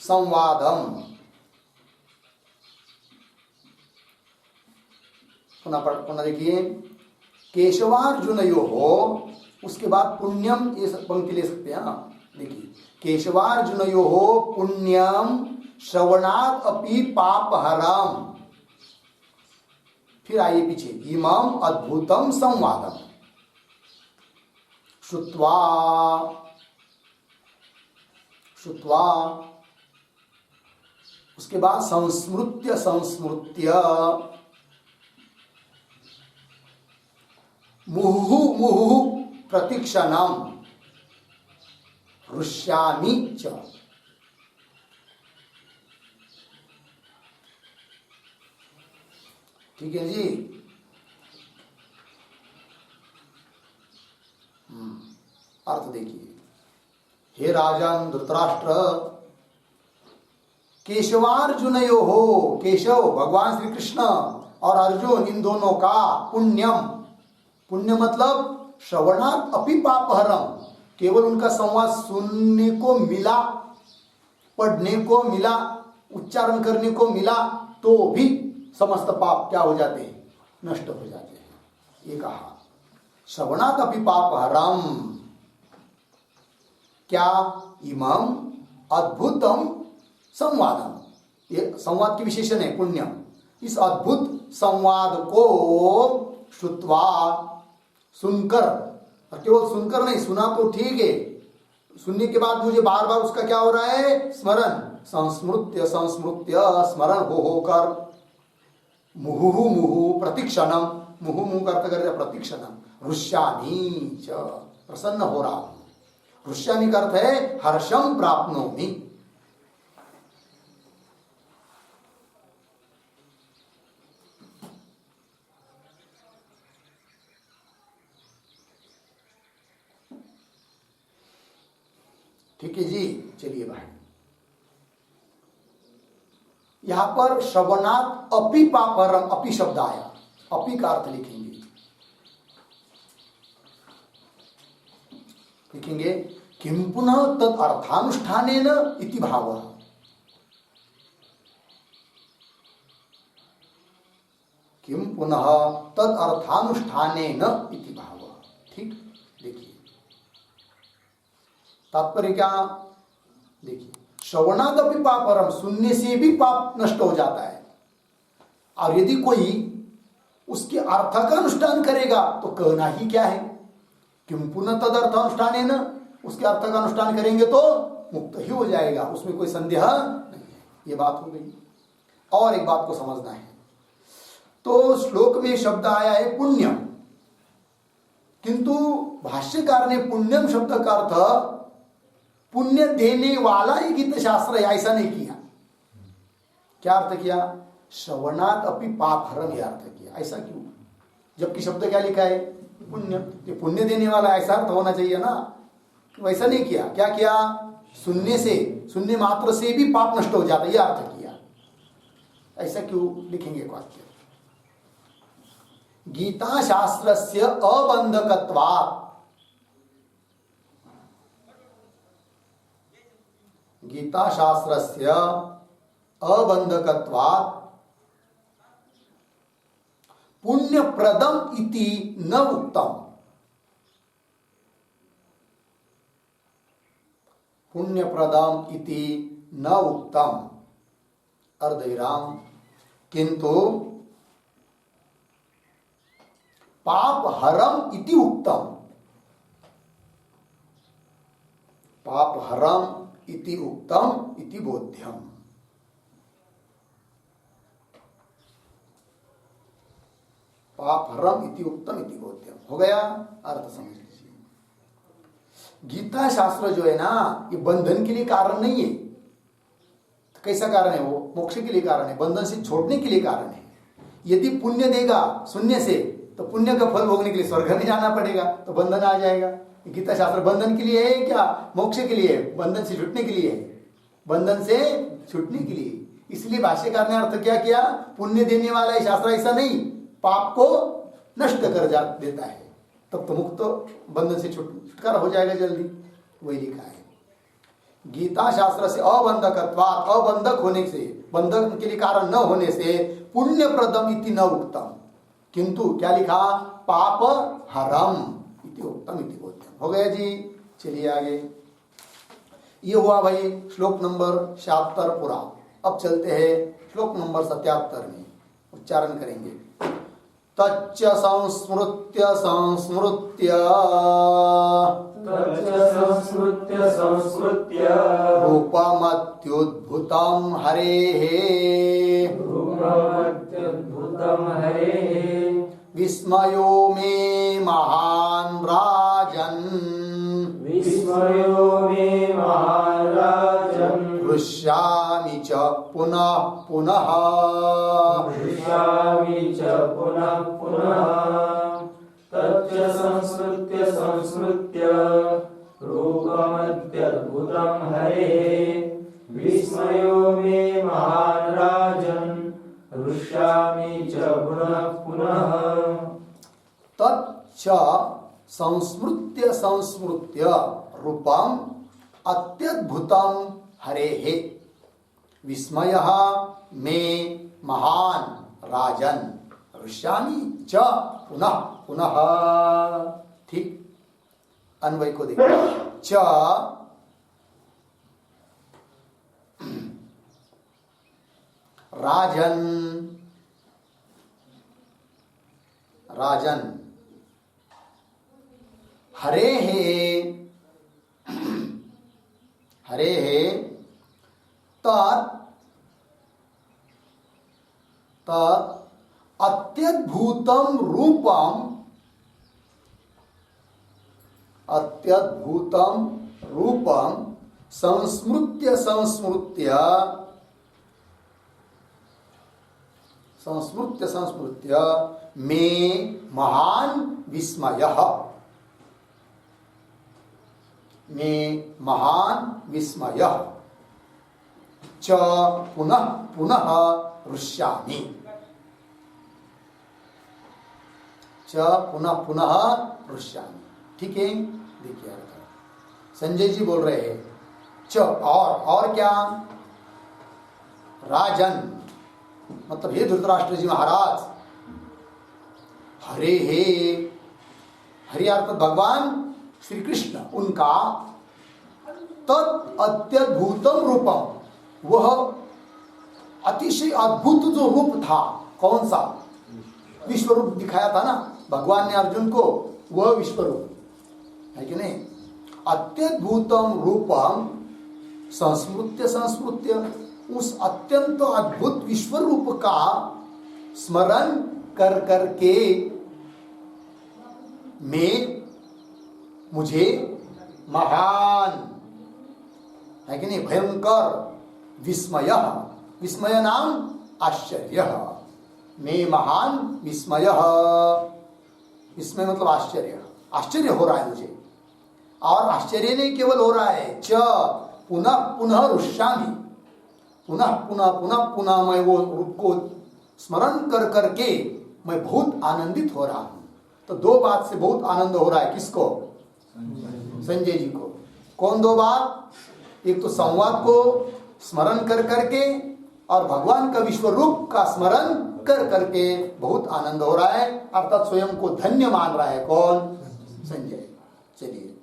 संवादम। पुनः देखिए केशवार्जुनयोः, उसके बाद पुण्यम, ये पंक्ति ले सकते हैं। देखिए केशवार्जुनयोः पुण्यम श्रवणात् अपि पापहरम। फिर आइए पीछे इमम अद्भुतम संवादम श्रुत्वा। श्रुत्वा उसके बाद संस्मृत्य संस्मृत्य मुहुः मुहुः प्रतीक्षणम ऋष्यामि च। ठीक है जी। अर्थ देखिए। हे राजन धृतराष्ट्र, केशवार्जुनयोः, केशव भगवान श्री कृष्ण और अर्जुन, इन दोनों का पुण्यम, पुण्य मतलब श्रवणात् अपि पापहरम, केवल उनका संवाद सुनने को मिला, पढ़ने को मिला, उच्चारण करने को मिला तो भी समस्त पाप क्या हो जाते हैं? नष्ट हो जाते हैं। ये कहा श्रवणात् अपि पापहरम। क्या? इमम अद्भुतम संवादम, ये संवाद की विशेषण है पुण्यम। इस अद्भुत संवाद को श्रुत्वा, सुनकर, और केवल सुनकर नहीं, सुना तो ठीक है, सुनने के बाद मुझे बार बार उसका क्या हो रहा है? स्मरण। संस्मृत्य संस्मृत्य स्मरण हो होकर मुहुः मुहुः प्रतीक्षणम, मुहुः मुहुः का अर्थ कर दिया प्रतीक्षणम। ऋष्यामि च, प्रसन्न हो रहा हूं। ऋष्यामि का अर्थ है हर्षम प्राप्नोमि। ठीक है जी। चलिए भाई, यहां पर श्रवणात् अपि पापहरम, अपि शब्द आया, अपि का अर्थ लिखेंगे। लिखेंगे किं पुनः तद अर्थानुष्ठानेन इति भावः। किं पुनः तद अर्थानुष्ठानेन इति भावः। ठीक, देखिए तात्पर्य क्या? देखिए श्रवणात् अपि पापहरम, सुनने से भी पाप नष्ट हो जाता है। और यदि कोई उसके अर्थ का अनुष्ठान करेगा तो कहना ही क्या है? किम पुनः तद अर्थानुष्ठानेन, उसके अर्थ का अनुष्ठान करेंगे तो मुक्त ही हो जाएगा, उसमें कोई संदेह नहीं है। ये बात हो गई। और एक बात को समझना है, तो श्लोक में शब्द आया है पुण्यम, किंतु भाष्यकार ने पुण्यम शब्द का अर्थ पुण्य देने वाला एक गीत शास्त्र है ऐसा नहीं किया। क्या अर्थ किया? श्रवणात् अपि पापहरम, यह अर्थ किया। ऐसा क्यों? जबकि शब्द क्या लिखा है? पुण्य। ये पुण्य देने वाला, ऐसा अर्थ होना चाहिए ना। वैसा नहीं किया। क्या किया? सुनने से, सुनने मात्र से भी पाप नष्ट हो जाता है, यह अर्थ किया। ऐसा क्यों? लिखेंगे एक वाक्य। गीता शास्त्रस्य अबंधकत्वात्, गीता शास्त्रस्य अबंधकत्वात् पुण्यप्रदम इति न उक्तम। पुण्यप्रदम इति न उक्तम अर्धविराम, किंतु पाप हरम इति उक्तम। पाप हरम इति उक्तम इति बोध्यम। पाप हरम इति उक्तम इति बोध्यम हो गया। अर्थ समझ लीजिए। गीता शास्त्र जो है ना, ये बंधन के लिए कारण नहीं है। तो कैसा कारण है? वो मोक्ष के लिए कारण है, बंधन से छोड़ने के लिए कारण है। यदि पुण्य देगा शून्य से, तो पुण्य का फल भोगने के लिए स्वर्ग में जाना पड़ेगा, तो बंधन आ जाएगा। गीता शास्त्र बंधन के लिए है क्या? मोक्ष के लिए है, बंधन से छूटने के लिए है, बंधन से छूटने के लिए। इसलिए भाष्यकार ने अर्थ क्या किया? पुण्य देने वाला है शास्त्र, ऐसा नहीं, पाप को नष्ट कर देता है, तब तो मुक्त बंधन से छुटकारा हो जाएगा जल्दी। वही लिखा है। गीता शास्त्र से अबंधकत्वात्, अबंधक होने से, बंधन के लिए कारण न होने से पुण्य प्रदम इति न उक्तम, किंतु क्या लिखा? पाप हरम इति उक्तम इति बोध्यम। हो गया जी। चलिए आगे। ये हुआ भाई श्लोक नंबर 76 पूरा। अब चलते हैं श्लोक नंबर 77 में, उच्चारण करेंगे। तच्च संस्मृत्य संस्मृत्य रूपमत्युद्भुतं हरेः विस्मयो मे महान् राजन् हृष्यामि च पुनः पुनः तच्च संस्मृत्य रूपमत्यद्भुतं हरेः विस्मयो मे महान् राजन् हृष्यामि च पुनः पुनः। तच्च संस्मृत्य संस्मृत्य रूपम अत्यद्भुतं हरेः विस्मयः मे महान् राजन् हृष्यामि च पुनः पुनः। ठीक, अन्वय को देखो। च राजन, राजन हरे हे, हरे हे तत् अत्यद्भुतं रूपम, अत्यद्भुतं रूपम संस्मृत्य संस्मृत्य संस्मृत्य संस्मृत्य मे महान् विस्मयः, मे महान् विस्मयः च पुनः पुनः हृष्यामि, च पुनः पुनः हृष्यामि। ठीक है, देखिए संजय जी बोल रहे हैं च और क्या? राजन मतलब हे धृतराष्ट्र जी महाराज, हरे हे, हरि अर्थात भगवान श्री कृष्ण, उनका तत् अत्यद्भुतम रूपम, वह अतिशय अद्भुत जो रूप था, कौन सा? विश्व रूप दिखाया था ना भगवान ने अर्जुन को, वह विश्व रूप है कि नहीं? अत्यद्भुतम रूपम संस्मृत्य संस्मृत्य, उस अत्यंत अद्भुत विश्व रूप का स्मरण कर करके मुझे महान, है कि नहीं, भयंकर विस्मय, विस्मय नाम आश्चर्य, में महान विस्मय, विस्मय मतलब आश्चर्य, आश्चर्य हो रहा है मुझे। और आश्चर्य नहीं केवल हो रहा है, च पुनः पुनः रुष्यामि, पुनः पुनः पुनः पुनः मैं वो रूप को स्मरण कर करके मैं बहुत आनंदित हो रहा हूं। तो दो बात से बहुत आनंद हो रहा है। किसको? संजय जी को। कौन दो बात? एक तो संवाद को स्मरण कर करके और भगवान का विश्व रूप का स्मरण कर करके बहुत आनंद हो रहा है, अर्थात स्वयं को धन्य मान रहा है। कौन? संजय। चलिए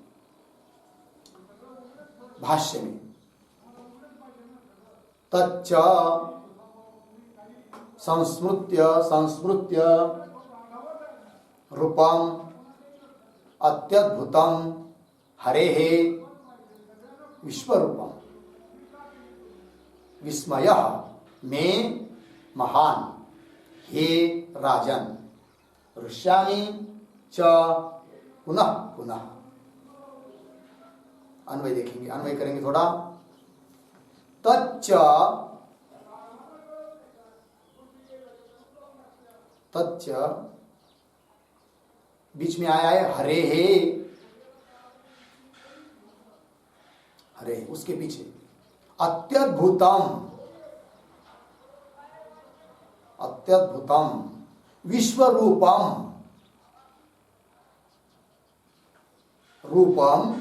भाष्य में तच्च संस्मृत्य रूपम अत्यद्भुतम हरेः विश्वरूपम विस्मयः में महान हे राजन ऋष्यामि च पुनः पुनः। अन्वय देखेंगे, अन्वय करेंगे थोड़ा। तच्च तच्च बीच में आया है हरे हे, हरे उसके पीछे अत्यद्भुतम अत्यद्भुतम विश्वरूपम रूपम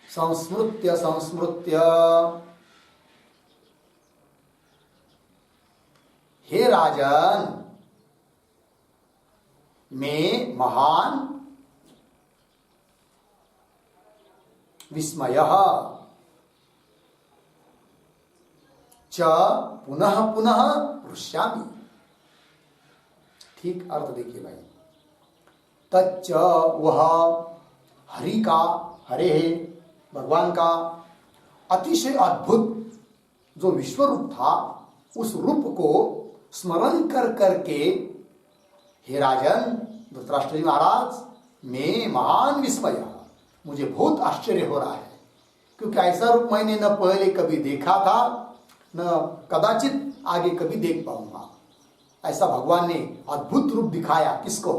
संस्मृत्य हे राजन में महान विस्मयः च पुनः पुनः पृष्यामि। ठीक अर्थ देखिए भाई। तच्च वह हरि का, हरे है भगवान का अतिशय अद्भुत जो विश्व रूप था, उस रूप को स्मरण कर करके हे राजन धृतराष्ट्र जी महाराज में महान विस्मय, मुझे बहुत आश्चर्य हो रहा है, क्योंकि ऐसा रूप मैंने न पहले कभी देखा था न कदाचित आगे कभी देख पाऊंगा। ऐसा भगवान ने अद्भुत रूप दिखाया। किसको?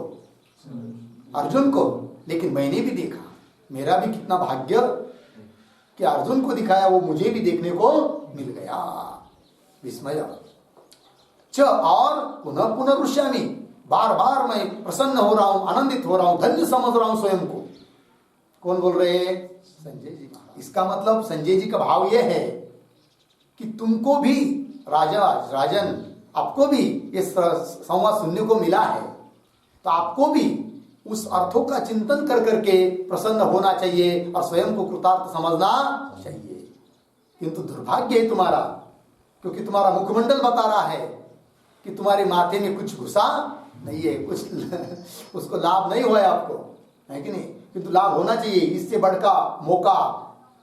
अर्जुन को। लेकिन मैंने भी देखा, मेरा भी कितना भाग्य कि अर्जुन को दिखाया, वो मुझे भी देखने को मिल गया। विस्मय च और पुनः पुनः रुष्यामि, बार बार मैं प्रसन्न हो रहा हूं, आनंदित हो रहा हूं, धन्य समझ रहा हूं स्वयं को। कौन बोल रहे हैं? संजय जी महाराज। इसका मतलब संजय जी का भाव यह है कि तुमको भी राजन आपको भी ये संवाद सुनने को मिला है, तो आपको भी उस अर्थों का चिंतन कर करके प्रसन्न होना चाहिए और स्वयं को कृतार्थ समझना चाहिए। किंतु दुर्भाग्य है तुम्हारा, क्योंकि तुम्हारा मुखमंडल बता रहा है कि तुम्हारे माथे में कुछ घुसा नहीं है, कुछ उसको लाभ नहीं हुआ है आपको, है कि नहीं? किंतु लाभ होना चाहिए, इससे बढ़का मौका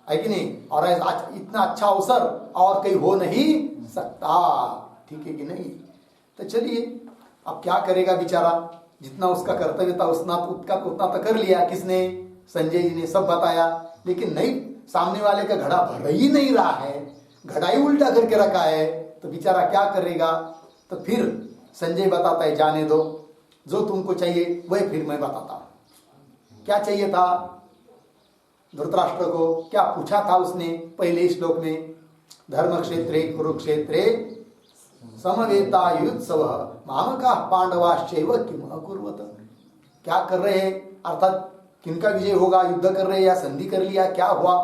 है कि नहीं? और इतना अच्छा अवसर और कहीं हो नहीं सकता। ठीक है कि नहीं? तो चलिए, अब क्या करेगा बेचारा, जितना उसका कर्तव्य था उतना तो कर लिया। किसने? संजय जी ने सब बताया, लेकिन नहीं, सामने वाले का घड़ा भर ही नहीं रहा है, घड़ा ही उल्टा करके रखा है, तो बेचारा क्या करेगा? तो फिर संजय बताता है, जाने दो, जो तुमको चाहिए वह फिर मैं बताता हूं। क्या चाहिए था धृतराष्ट्र को? क्या पूछा था उसने पहले श्लोक में? धर्म क्षेत्रे कुरुक्षेत्रे समवेता युत्सव मामका पांडवाश्चैव किम अकुर्वत। क्या कर रहे हैं? अर्थात किनका विजय होगा? युद्ध कर रहे हैं या संधि कर लिया? क्या हुआ?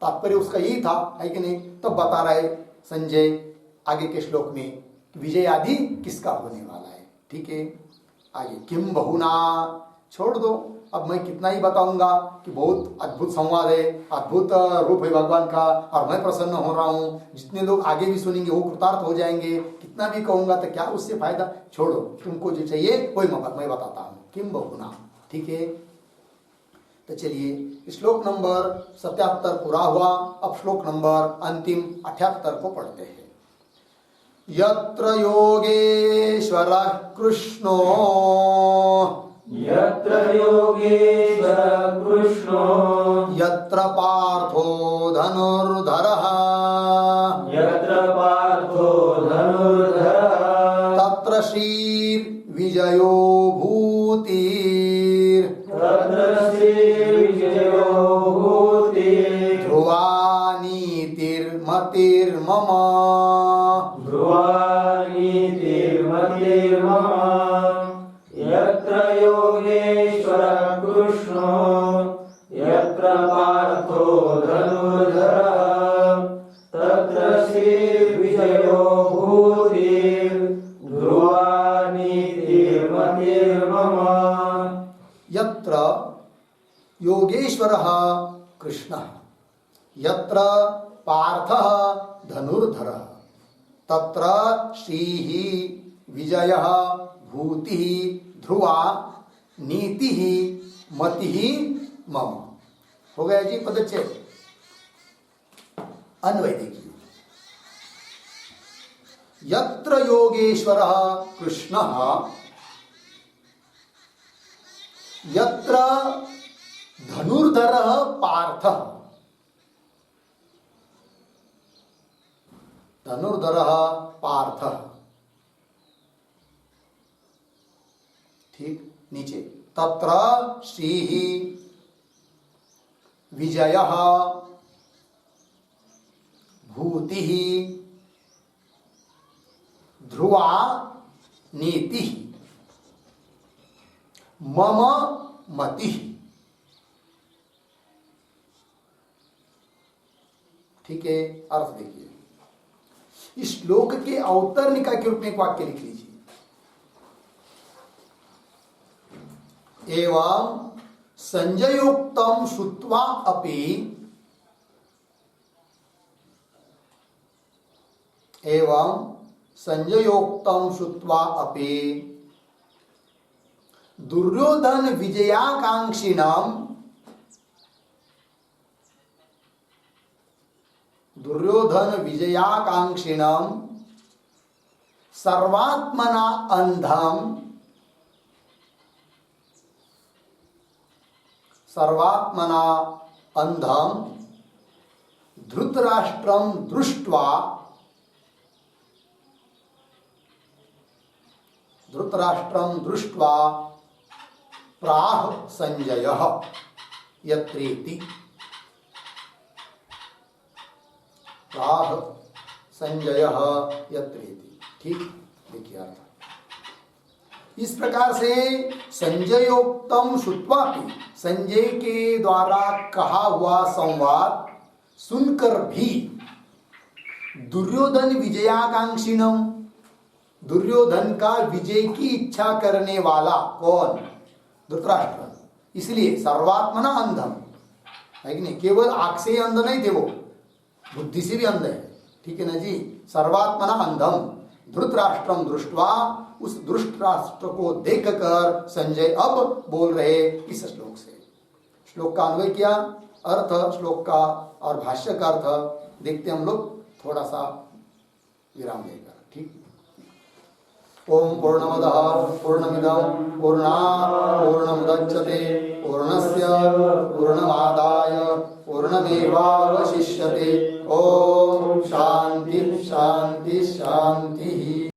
तात्पर्य उसका यही था, है कि नहीं? तब बता रहे संजय आगे के श्लोक में विजय आदि किसका होने वाला है। ठीक है, आगे किम बहुना, छोड़ दो, अब मैं कितना ही बताऊंगा कि बहुत अद्भुत संवाद है, अद्भुत रूप है भगवान का, और मैं प्रसन्न हो रहा हूं, जितने लोग आगे भी सुनेंगे वो कृतार्थ हो जाएंगे, कितना भी कहूंगा तो क्या उससे फायदा? छोड़ो, तुमको जो चाहिए वही मैं बताता हूं। किम बहुना। ठीक है, तो चलिए श्लोक नंबर 77 पूरा हुआ। अब श्लोक नंबर अंतिम 78 को पढ़ते हैं। यत्र योगेश्वरः कृष्णो, यत्र योगेश्वरः कृष्णो, यत्र पार्थो धनुर्धरः, यत्र पार्थो धनुर्धरः, तत्र श्रीर्विजयो भूतिर्, तत्र श्रीर्विजयो भूतिर्, ध्रुवा नीतिर् ध्रुवानीतिर्मतिर्मम ध्रुवानीतिर्मतिर्मम यत्र योगेश्वरः कृष्णो यत्र पार्थो धनुर्धरः तत्र श्रीर्विजयो भूतिर्ध्रुवानीतिर्मतिर्मम यत्र योगेश्वरः कृष्णः यत्र पार्थः धनुर्धरः तत्र श्रीः विजयः भूतिः ध्रुवा नीतिः मतिः मम। हो गया जी पदच्छेद। अन्वय देखिए, यत्र योगेश्वरः कृष्णः यत्र धनुर्धरः पार्थः धनुर्धरः पार्थः। ठीक, नीचे तत्र श्रीः विजयः भूतिः ध्रुवा नीतिः मम मतिः। ठीक है, अर्थ देखिए। इस श्लोक के अवतरणिका के रूप में एक वाक्य लिख लीजिए। एवं संजयोक्तम श्रुत्वा अपि एवं संजयोक्तम श्रुत्वा अपि दुर्योधन विजयाकांक्षिणां सर्वात्मना अंधं धृतराष्ट्रं दृष्ट्वा प्राह संजयः यत्रेति। प्राह संजयः यत्रेति। ठीक, देखिए अर्थ। इस प्रकार से संजयोक्तम श्रुत्वापि, संजय के द्वारा कहा हुआ संवाद सुनकर भी दुर्योधन विजयाकांक्षिणम, दुर्योधन का विजय की इच्छा करने वाला कौन? धृतराष्ट्र। इसलिए सर्वात्मना अंधम है कि नहीं, केवल आंख से ही अंध नहीं थे वो, बुद्धि से भी अंध है। ठीक है ना जी। सर्वात्मना अंधम धृतराष्ट्रम दृष्ट्वा, उस धृतराष्ट्र को देखकर संजय अब बोल रहे इस श्लोक से। श्लोक का अन्वय किया, अर्थ श्लोक का और भाष्य का अर्थ देखते हम लोग थोड़ा सा विराम देकर। ठीक। ओम पूर्णमदः पूर्णमिदं पूर्णात् पूर्णमुदच्यते पूर्णस्य पूर्णमादाय पूर्णमेवावशिष्यते। ओम शांति शांति शांति।